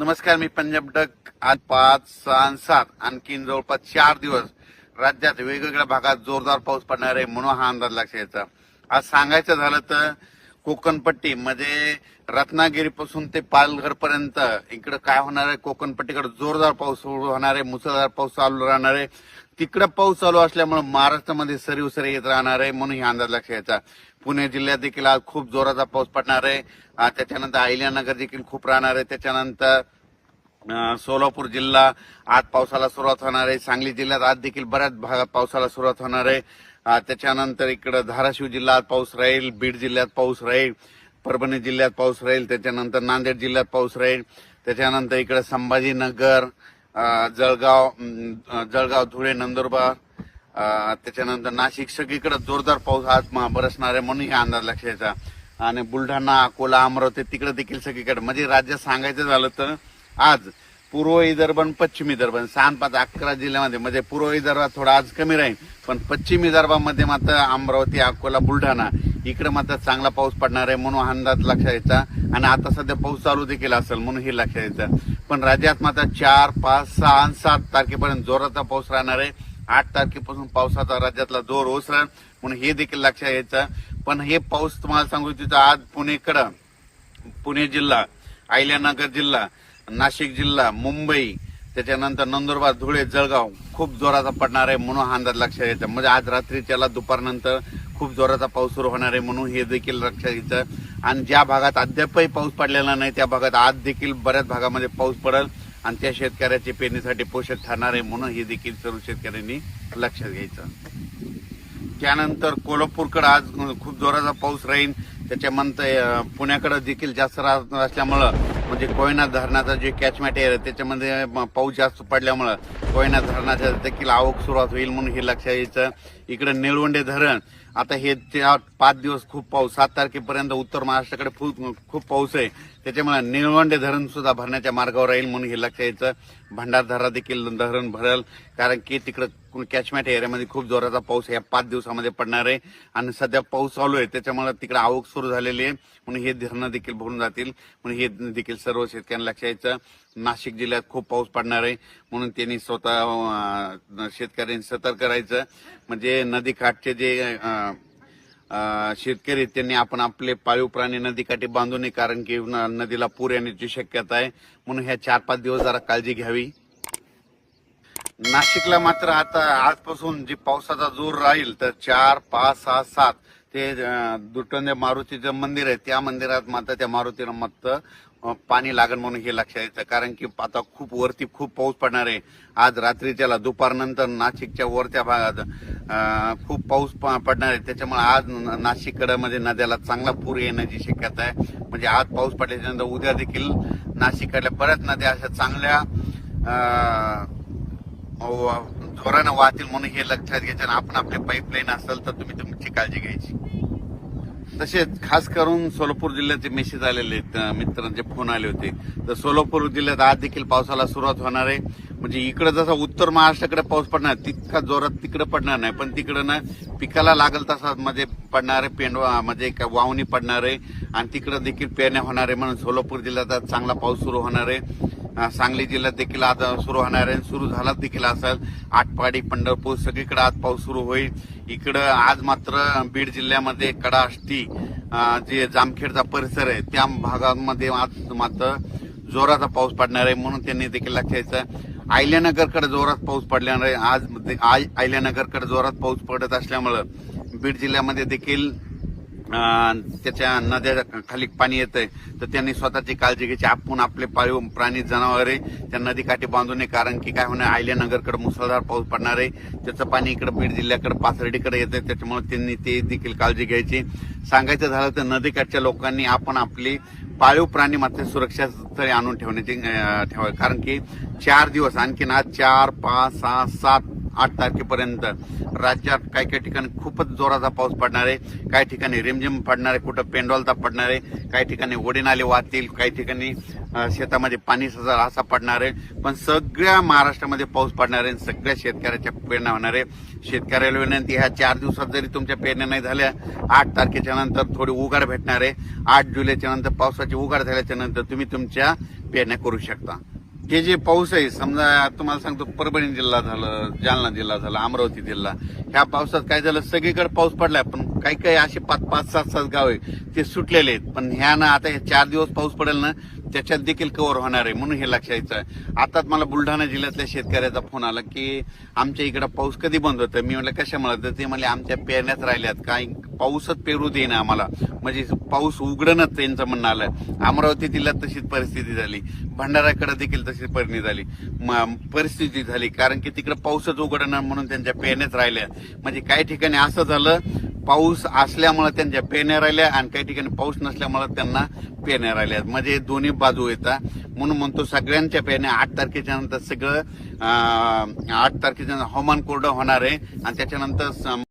नमस्कार, मी पंजाब डक. आज 5, 6, 7 आणखीन जवळपास 4 दिवस राज्यात वेगवेगळ्या भागात जोरदार पाऊस पडणार आहे म्हणून हा अंदाज लक्षात यायचा. आज सांगायचं झालं तर कोकणपट्टी म्हणजे रत्नागिरीपासून ते पालघर पर्यंत इकडे काय होणार आहे, कोकणपट्टीकडे जोरदार पाऊस सुरू होणार आहे, मुसळधार पाऊस चालू राहणार आहे. तिकडे पाऊस चालू असल्यामुळे महाराष्ट्रामध्ये सरी उसरी येत राहणार आहे म्हणून हा अंदाज लक्षात यायचा. पुणे जिल्ह्यात देखील आज खूप जोराचा पाऊस पडणार आहे. त्याच्यानंतर अहिल्यानगर देखील खूप राहणार आहे. त्याच्यानंतर सोलापूर जिल्हा आज पावसाला सुरुवात होणार आहे. सांगली जिल्ह्यात आज देखील बऱ्याच भागात पावसाला सुरुवात होणार आहे. त्याच्यानंतर इकडे धाराशिव जिल्ह्यात पाऊस राहील, बीड जिल्ह्यात पाऊस राहील, परभणी जिल्ह्यात पाऊस राहील, त्याच्यानंतर नांदेड जिल्ह्यात पाऊस राहील, त्याच्यानंतर इकडे संभाजीनगर, जळगाव, धुळे, नंदुरबार, त्याच्यानंतर नाशिक सगळीकडे जोरदार पाऊस आज बरसणार आहे म्हणून हा अंदाज लक्षात यायचा. आणि बुलढाणा, अकोला, अमरावती तिकडे देखील सगळीकडे म्हणजे राज्यात सांगायचं झालं तर आज पूर्व विदर्भ आणि पश्चिम विदर्भ 6-5-11 जिल्ह्यामध्ये म्हणजे पूर्व विदर्भात थोडा आज कमी राहील, पण पश्चिम विदर्भामध्ये मात्र अमरावती, अकोला, बुलढाणा इकडे मात्र चांगला पाऊस पडणार आहे म्हणून अंदाज लक्षात यायचा. आणि आता सध्या पाऊस चालू देखील असेल म्हणून हे लक्षात यायचं. पण राज्यात मात्र 4, 5, 6 आणि 7 तारखेपर्यंत जोराचा पाऊस राहणार आहे. 8 तारखेपासून पावसाचा राज्यातला जोर ओसरेल म्हणून हे देखील लक्षात यायचं. पण हे पाऊस तुम्हाला सांगू इच्छितो, आज पुणे जिल्हा, अहिल्यानगर जिल्हा, नाशिक जिल्हा, मुंबई, त्याच्यानंतर नंदुरबार, धुळे, जळगाव खूप जोराचा पडणार आहे म्हणून हा अंदाज लक्षात यायचा. म्हणजे आज रात्रीच्याला दुपारनंतर खूप जोराचा पाऊस सुरू होणार आहे म्हणून हे देखील लक्षात घ्यायचं. आणि ज्या भागात अद्यापही पाऊस पडलेला नाही त्या भागात आज देखील बऱ्याच भागामध्ये पाऊस पडेल आणि त्या शेतकऱ्याच्या पेरणीसाठी पोषक ठरणार आहे म्हणून हे देखील सर्व शेतकऱ्यांनी लक्षात घ्यायचं. त्यानंतर कोल्हापूरकडे आज खूप जोराचा पाऊस राहील. त्याच्यानंतर पुण्याकडे देखील जास्त राहत असल्यामुळं म्हणजे कोयना धरणाचा जे कॅचमेंट एरिया त्याच्यामध्ये पाऊस जास्त पडल्यामुळं कोयना धरणाच्या देखील आवक सुरुवात होईल म्हणून हे लक्षात यायचं. इकडे निळवंडे धरण आता हे 5 दिवस खूप पाऊस, 7 तारखेपर्यंत उत्तर महाराष्ट्राकडे खूप पाऊस आहे, त्याच्यामुळे निळवंडे धरण सुद्धा भरण्याच्या मार्गावर राहील म्हणून हे लक्षात यायचं. भंडारदरा देखील धरण भरेल कारण की तिकडे कॅचमेंट एरियामध्ये खूप जोराचा पाऊस या 5 दिवसामध्ये पडणार आहे आणि सध्या पाऊस चालू आहे त्याच्यामुळे तिकडे आवक सुरू झालेली आहे म्हणून हे धरणं देखील भरून जातील म्हणून हे देखील सर्व शेतकऱ्यांना लक्षात यायचं. नाशिक जिल्ह्यात खूप पाऊस पडणार आहे म्हणून त्यांनी स्वतः शेतकऱ्यांनी सतर्क करायचं. म्हणजे नदीकाठचे जे शेतकरी त्यांनी आपण आपले पाळीव प्राणी नदीकाठी बांधू नये कारण की नदीला पूर येण्याची शक्यता आहे म्हणून ह्या 4-5 दिवस जरा काळजी घ्यावी. नाशिकला मात्र आता आजपासून जे पावसाचा जोर राहील तर 4, 5, 6, 7 ते दुटोंदे मारुतीचं मंदिर आहे त्या मंदिरात मात्र त्या मारुतीला मात्र पाणी लागेल म्हणून हे लक्षात यायचं. कारण की आता वरती खूप पाऊस पडणार आहे. आज रात्रीच्याला दुपारनंतर नाशिकच्या वरच्या भागात खूप पाऊस पडणार आहे त्याच्यामुळे आज नाशिककडे म्हणजे नद्याला चांगला पूर येण्याची शक्यता आहे. म्हणजे आज पाऊस पडल्याच्यानंतर उद्या देखील नाशिककडल्या बऱ्याच नद्या अशा चांगल्या जोरानं वाहतील म्हणून हे लक्षात घ्यायचं. आणि आपण आपले पाईपलाईन असेल तर तुम्ही तुमची काळजी घ्यायची. तसेच खास करून सोलापूर जिल्ह्याचे मेसेज आलेले आहेत, मित्रांचे फोन आले होते. तर सोलापूर जिल्ह्यात आज देखील पावसाला सुरुवात होणार आहे. म्हणजे इकडे जसा उत्तर महाराष्ट्राकडे पाऊस पडणार तितका जोरात तिकडे पडणार नाही पण तिकडे ना पिकाला लागल तसा म्हणजे पडणार आहे, पेंडवा म्हणजे वावणी पडणार आहे आणि तिकडे देखील पेरण्या होणार आहे म्हणून सोलापूर जिल्ह्यात आज चांगला पाऊस सुरू होणार आहे. सांगली जिल्ह्यात देखील आज सुरू होणार आहे, सुरू झाला देखील असेल. आटपाडी, पंढरपूर सगळीकडे आज पाऊस सुरू होईल. इकडं आज मात्र बीड जिल्ह्यामध्ये कडाष्टी जे जामखेडचा परिसर आहे त्या भागांमध्ये आज मात्र जोराचा पाऊस पडणार आहे म्हणून त्यांनी देखील लक्षात यायचं. अहिल्यानगरकडे जोरात पाऊस पडणार आहे. आज अहिल्यानगरकडे जोरात पाऊस पडत असल्यामुळं बीड जिल्ह्यामध्ये देखील त्याच्या नद्या खाली पाणी येतंय तर त्यांनी स्वतःची काळजी घ्यायची. आपण आपले पाळीव प्राणी जनावरे त्या नदीकाठी बांधू नये कारण की काय होणार अहिल्यानगरकडे मुसळधार पाऊस पडणार आहे त्याचं पाणी इकडे बीड जिल्ह्याकडे पाथर्डीकडे येतंय त्याच्यामुळे त्यांनी ते देखील काळजी घ्यायची. सांगायचं झालं तर नदीकाठच्या लोकांनी आपण आपली पाळीव प्राणी मात्र सुरक्षा स्थळी आणून ठेवावे कारण की 4 दिवस आणखीन आज 4, 5, 6, 7 8 तारखेपर्यंत राज्यात काही काही ठिकाणी खूपच जोराचा पाऊस पडणार आहे, काही ठिकाणी रिमझिम पडणार आहे, कुठं पेंडॉलता पडणार आहे, काही ठिकाणी ओढे नाले वाहतील, काही ठिकाणी शेतामध्ये पाणी सजा असा पडणार आहे. पण सगळ्या महाराष्ट्रामध्ये पाऊस पडणार आहे, सगळ्या शेतकऱ्याच्या पेरण्या होणार आहे. शेतकऱ्याला विनंती, ह्या 4 दिवसात जरी तुमच्या पेरण्या नाही झाल्या, 8 तारखेच्या नंतर थोडी उघाड भेटणार आहे. 8 जुलैच्या नंतर पावसाची उघाड झाल्याच्या नंतर तुम्ही तुमच्या पेरण्या करू शकता. हे जे पाऊस आहे, समजा तुम्हाला सांगतो, परभणी जिल्हा झालं, जालना जिल्हा झाला, अमरावती जिल्हा, ह्या पावसात काय झालं, सगळीकडे पाऊस पडलाय, पण काही काही असे 5-5, 7-7 गाव आहे ते सुटलेले आहेत. पण ह्या ना आता हे 4 दिवस पाऊस पडेल ना, त्याच्यात देखील कव्हर होणार आहे, म्हणून हे लक्षात यायचं. आताच मला बुलढाणा जिल्ह्यातल्या शेतकऱ्याचा फोन आला की आमच्या इकडे पाऊस कधी बंद होतं. मी म्हटलं कशामुळे, तर ते म्हणले आमच्या पेरण्यात राहिल्यात, काही पाऊसच पेरू देईना आम्हाला, म्हणजे पाऊस उघडणच त्यांचं म्हणणं आलं. अमरावती जिल्ह्यात तशीच परिस्थिती झाली, भंडाऱ्याकडे देखील तशीच परिस्थिती झाली, कारण की तिकडे पाऊसच उघडणार म्हणून त्यांच्या पेरण्यात राहिल्या. म्हणजे काही ठिकाणी असं झालं, पाऊस असल्यामुळे त्यांच्या पेरण्या राहिल्या आणि काही ठिकाणी पाऊस नसल्यामुळे त्यांना पेरण्या राहिल्या. म्हणजे दोन्ही बाजू येतात. म्हणून म्हणतो सगळ्यांच्या पेरण्या 8 तारखेच्या नंतर सगळं 8 तारखेच्या हवामान कोरडं होणार आहे आणि त्याच्यानंतर